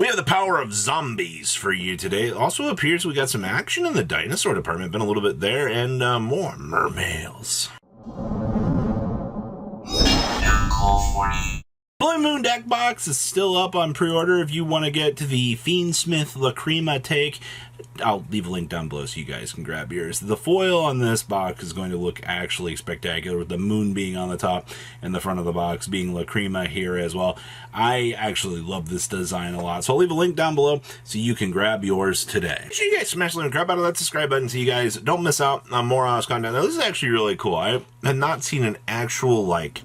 We have the power of zombies for you today. It also appears we got some action in the dinosaur department. Been a little bit there, and more mermails. Blue Moon deck box is still up on pre-order if you want to get to the Fiendsmith Lacrima take. I'll leave a link down below so you guys can grab yours. The foil on this box is going to look actually spectacular, with the moon being on the top and the front of the box being Lacrima here as well. I actually love this design a lot, so I'll leave a link down below so you can grab yours today. Make sure you guys smash the little crap out of that subscribe button so you guys don't miss out on more honest content. Now, this is actually really cool. I have not seen an actual, like,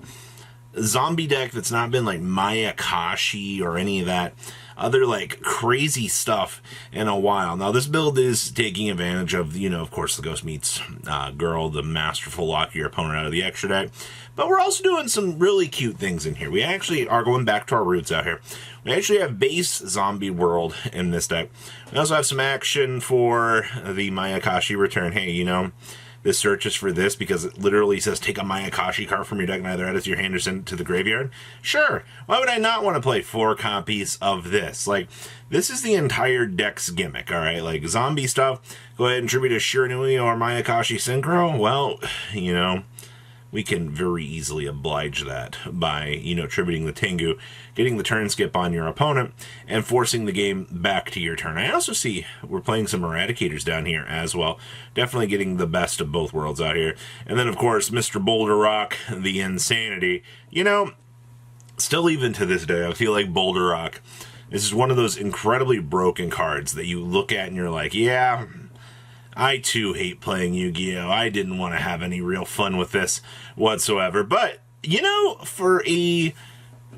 zombie deck that's not been like Mayakashi or any of that other like crazy stuff in a while. Now this build is taking advantage of, you know, of course, the Ghost Meets Girl, the masterful lock your opponent out of the extra deck, but we're also doing some really cute things in here. We actually are going back to our roots out here. We actually have base zombie world in this deck. We also have some action for the Mayakashi return. Hey, you know, this searches for this because it literally says take a Mayakashi card from your deck and either add it to your hand or send it to the graveyard. Sure, why would I not want to play 4 copies of this? Like, this is the entire deck's gimmick, alright? Like, zombie stuff, go ahead and tribute a Shiranui or Mayakashi Synchro. Well, you know, we can very easily oblige that by, you know, tributing the Tengu, getting the turn skip on your opponent, and forcing the game back to your turn. I also see we're playing some Eradicators down here as well. Definitely getting the best of both worlds out here. And then, of course, Mr. Boulder Rock, the Insanity. You know, still even to this day, I feel like Boulder Rock, this is one of those incredibly broken cards that you look at and you're like, yeah, I too hate playing Yu-Gi-Oh! I didn't want to have any real fun with this whatsoever. But, you know, for a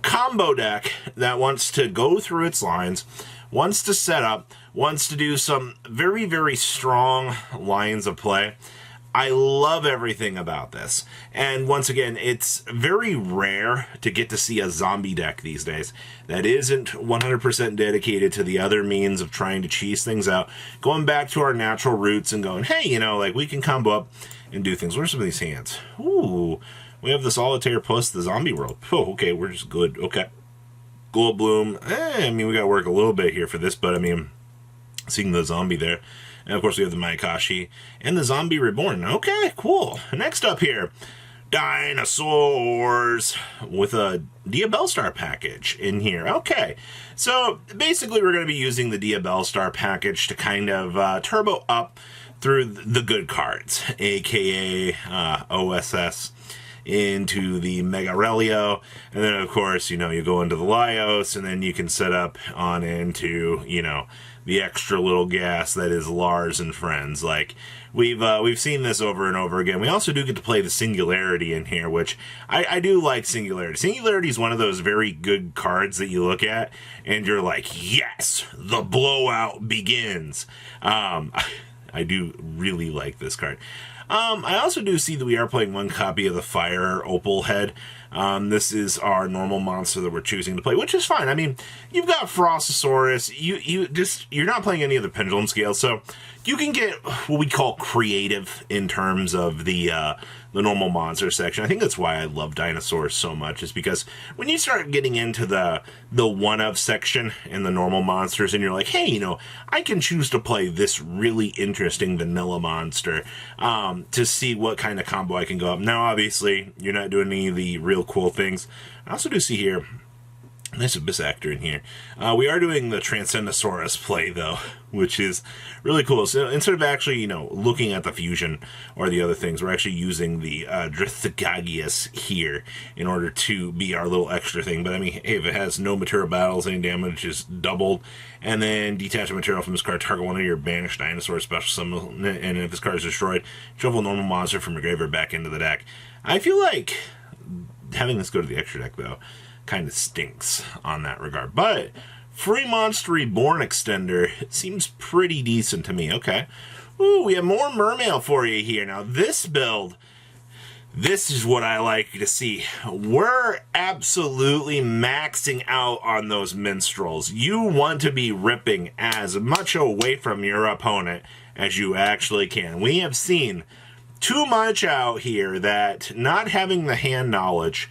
combo deck that wants to go through its lines, wants to set up, wants to do some very, very strong lines of play, I love everything about this. And once again, it's very rare to get to see a zombie deck these days that isn't 100% dedicated to the other means of trying to cheese things out, going back to our natural roots and going, hey, you know, like, we can combo up and do things. What are some of these hands? Ooh, we have the Solitaire plus the Zombie World. Oh, okay, we're just good. Okay. Goldblum. I mean, we got to work a little bit here for this, but I mean, seeing the zombie there. And of course we have the Mayakashi and the Zombie Reborn. Okay, cool. Next up here, Dinosaurs with a Dia Bellstar package in here. Okay, so basically we're going to be using the Dia Bellstar package to kind of turbo up through the good cards, aka OSS into the Mega Relio, and then of course, you know, you go into the Laios, and then you can set up on into, you know, the extra little gas that is Lars and Friends. Like, we've seen this over and over again. We also do get to play the Singularity in here, which I do like Singularity. Singularity is one of those very good cards that you look at and you're like, yes, the blowout begins. I do really like this card. I also do see that we are playing 1 copy of the Fire Opal Head. This is our normal monster that we're choosing to play, which is fine. I mean, you've got Frostosaurus. You're not playing any of the pendulum scales, so you can get what we call creative in terms of the normal monster section. I think that's why I love Dinosaurs so much, is because when you start getting into the one-of section in the normal monsters, and you're like, hey, you know, I can choose to play this really interesting vanilla monster to see what kind of combo I can go up. Now, obviously, you're not doing any of the real cool things. I also do see here, nice Abyss Actor in here. We are doing the Transcendosaurus play, though, which is really cool. So instead of actually, you know, looking at the fusion or the other things, we're actually using the Drithagagius here in order to be our little extra thing. But I mean, hey, if it has no material battles, any damage is doubled. And then detach material from this card, target one of your banished dinosaur special summon, and if this card is destroyed, shuffle a normal monster from your graveyard back into the deck. I feel like having this go to the extra deck, though, kind of stinks on that regard. But Free Monster Reborn Extender seems pretty decent to me. Okay. Ooh, we have more Mermail for you here. Now, this build, this is what I like to see. We're absolutely maxing out on those minstrels. You want to be ripping as much away from your opponent as you actually can. We have seen too much out here that not having the hand knowledge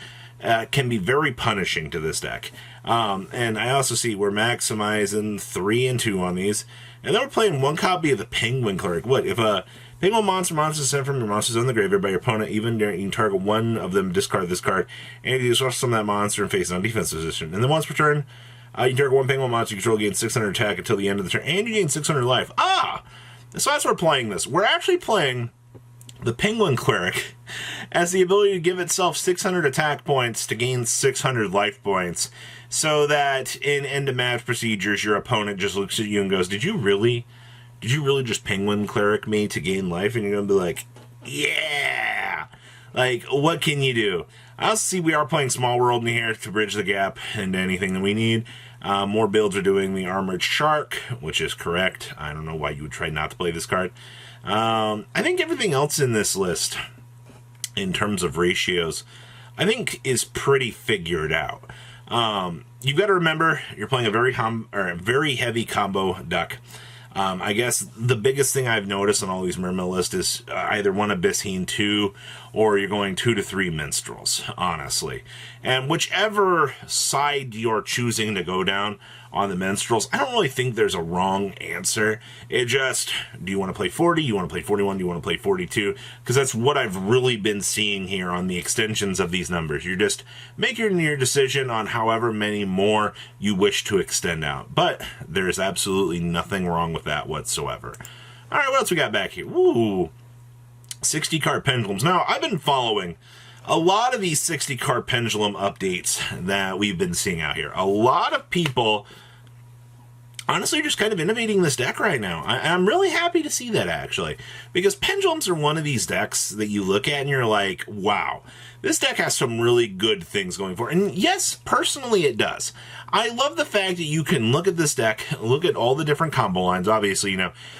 can be very punishing to this deck. And I also see we're maximizing 3 and 2 on these. And then we're playing 1 copy of the Penguin Cleric. What? If a Penguin monster is sent from your monster zone in the graveyard by your opponent, even during, you can target one of them, discard this card, and you disrupt some of that monster and face it on defensive position. And then once per turn, you can target 1 Penguin monster you control, gain 600 attack until the end of the turn, and you gain 600 life. So as we're playing this, we're actually playing the Penguin Cleric has the ability to give itself 600 attack points to gain 600 life points, so that in end-of-match procedures, your opponent just looks at you and goes, Did you really just Penguin Cleric me to gain life? And you're going to be like, yeah! Like, what can you do? I also see we are playing Small World in here to bridge the gap into anything that we need. More builds are doing the Armored Shark, which is correct. I don't know why you would try not to play this card. I think everything else in this list, in terms of ratios, I think is pretty figured out. You've got to remember, you're playing a very heavy combo deck. I guess the biggest thing I've noticed on all these Mermail lists is either 1 Abyssine, 2, or you're going 2 to 3 Minstrels, honestly. And whichever side you're choosing to go down on the Minstrels, I don't really think there's a wrong answer. It just, do you want to play 40? Do you want to play 41? Do you want to play 42? Because that's what I've really been seeing here on the extensions of these numbers. You're just making your decision on however many more you wish to extend out. But there's absolutely nothing wrong with that whatsoever. All right, what else we got back here? Ooh, 60 card pendulums. Now, I've been following a lot of these 60 card pendulum updates that we've been seeing out here. A lot of people honestly just kind of innovating this deck right now. I'm really happy to see that, actually, because pendulums are one of these decks that you look at and you're like, wow, this deck has some really good things going for it. And yes, personally it does. I love the fact that you can look at this deck, look at all the different combo lines. Obviously,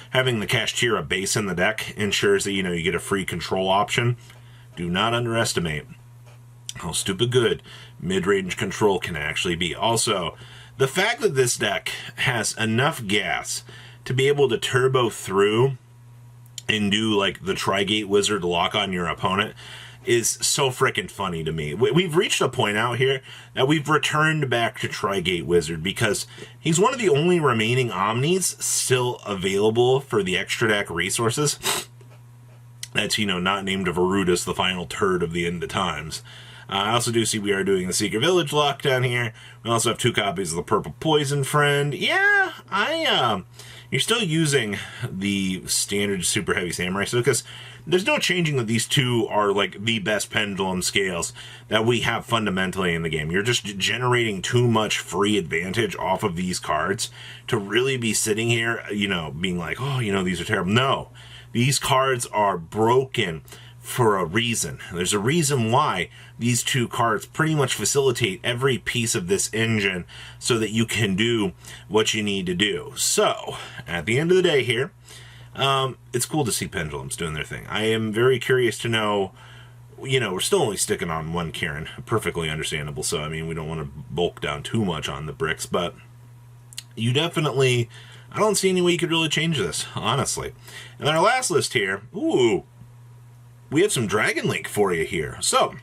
having the Kashtira base in the deck ensures that, you get a free control option. Do not underestimate how stupid good mid-range control can actually be. Also, the fact that this deck has enough gas to be able to turbo through and do like the Trigate Wizard lock on your opponent is so freaking funny to me. We've reached a point out here that we've returned back to Trigate Wizard because he's one of the only remaining Omnis still available for the extra deck resources. That's, not named Varudus, the final turd of the end of times. I also do see we are doing the Secret Village lock down here. We also have 2 copies of the Purple Poison Friend. Yeah, you're still using the standard Super Heavy Samurai, so because there's no changing that these 2 are like the best pendulum scales that we have fundamentally in the game. You're just generating too much free advantage off of these cards to really be sitting here, being like, oh, these are terrible. No, these cards are broken for a reason. There's a reason why these 2 cards pretty much facilitate every piece of this engine so that you can do what you need to do. So, at the end of the day here, it's cool to see pendulums doing their thing. I am very curious to know, we're still only sticking on 1 Kieran. Perfectly understandable. So, we don't want to bulk down too much on the bricks, but you definitely, I don't see any way you could really change this, honestly. And then our last list here, we have some Dragon Link for you here. So,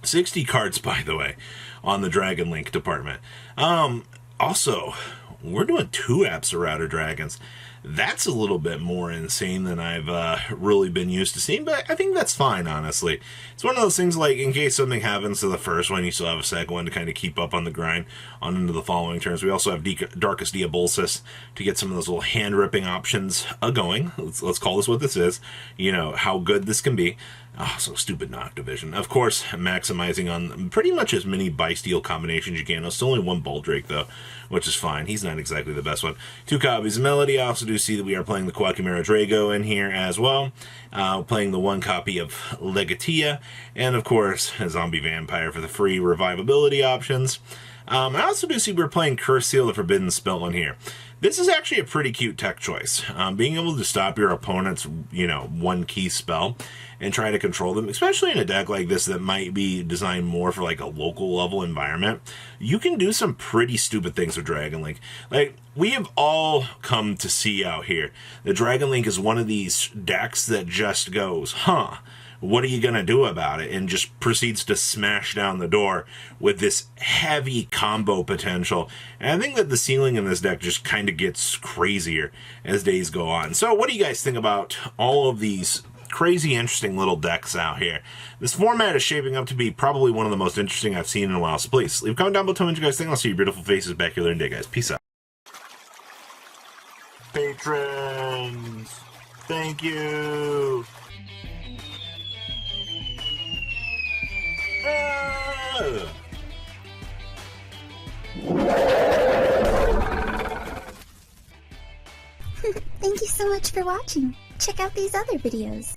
60 cards, by the way, on the Dragon Link department. Also, we're doing 2 Apsarouter Dragons. That's a little bit more insane than I've really been used to seeing, but I think that's fine, honestly. It's one of those things like, in case something happens to the first one, you still have a second one to kind of keep up on the grind on into the following turns. We also have Darkest Diabolsis to get some of those little hand-ripping options going. Let's call this what this is. How good this can be. Oh, so stupid Noctivision. Of course, maximizing on pretty much as many Bysteel combinations you can. It's only 1 Baldrake, though, which is fine. He's not exactly the best one. 2 copies of Melody. I also do see that we are playing the Quackimera Drago in here as well. Playing the 1 copy of Legatia. And, of course, a Zombie Vampire for the free revivability options. I also do see we're playing Curse Seal, the Forbidden Spell in here. This is actually a pretty cute tech choice. Being able to stop your opponent's, 1 key spell and try to control them, especially in a deck like this that might be designed more for like a local level environment, you can do some pretty stupid things with Dragon Link. Like, we have all come to see out here that Dragon Link is one of these decks that just goes, what are you going to do about it? And just proceeds to smash down the door with this heavy combo potential. And I think that the ceiling in this deck just kind of gets crazier as days go on. So what do you guys think about all of these crazy interesting little decks out here? This format is shaping up to be probably one of the most interesting I've seen in a while. So please leave a comment down below, tell me what you guys think. I'll see your beautiful faces back here later today, guys. Peace out. Patrons, thank you. Thank you so much for watching. Check out these other videos.